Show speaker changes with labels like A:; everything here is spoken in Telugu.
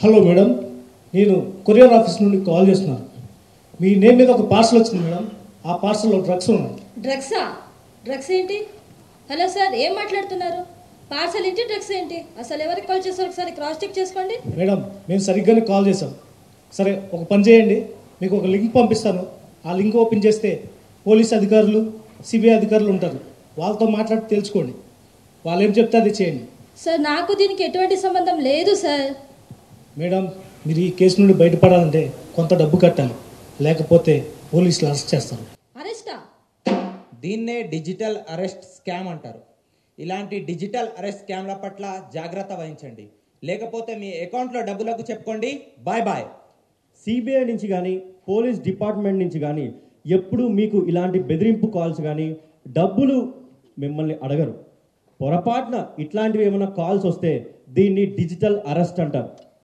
A: హలో మేడం, నేను కొరియర్ ఆఫీస్ నుండి కాల్ చేస్తున్నాను. మీ నేమ్ మీద ఒక పార్సల్ వచ్చింది మేడం. ఆ పార్సల్లో డ్రగ్స్ ఉన్నాయి.
B: డ్రగ్సా? డ్రగ్స్ ఏంటి? హలో సార్, ఏం మాట్లాడుతున్నారు? పార్సల్ ఏంటి, డ్రగ్స్ ఏంటి? అసలు ఎవరికి కాల్ చేస్తారు ఒకసారి క్రాస్ చెక్ చేసుకోండి.
A: మేడం, మేము సరిగ్గానే కాల్ చేసాం. సరే, ఒక పని చేయండి, మీకు ఒక లింక్ పంపిస్తాను. ఆ లింక్ ఓపెన్ చేస్తే పోలీస్ అధికారులు, సిబిఐ అధికారులు ఉంటారు. వాళ్ళతో మాట్లాడి తెలుసుకోండి. వాళ్ళు ఏం చెప్తే అది చేయండి.
B: సార్, నాకు దీనికి ఎటువంటి సంబంధం లేదు సార్.
A: మేడం, మీరు ఈ కేసు నుండి బయటపడాలంటే కొంత డబ్బు కట్టాలి, లేకపోతే పోలీసులు అరెస్ట్ చేస్తారు.
B: అరెస్టా?
C: దీన్నే డిజిటల్ అరెస్ట్ స్కామ్ అంటారు. ఇలాంటి డిజిటల్ అరెస్ట్ స్కామ్ల పట్ల జాగ్రత్త వహించండి, లేకపోతే మీ అకౌంట్లో డబ్బులకు చెప్పుకోండి. Bye bye.
D: సిబిఐ నుంచి కానీ పోలీస్ డిపార్ట్మెంట్ నుంచి కానీ ఎప్పుడు మీకు ఇలాంటి బెదిరింపు కాల్స్ కానీ డబ్బులు మిమ్మల్ని అడగరు. పొరపాటున ఇట్లాంటివి ఏమైనా కాల్స్ వస్తే దీన్ని డిజిటల్ అరెస్ట్ అంటారు.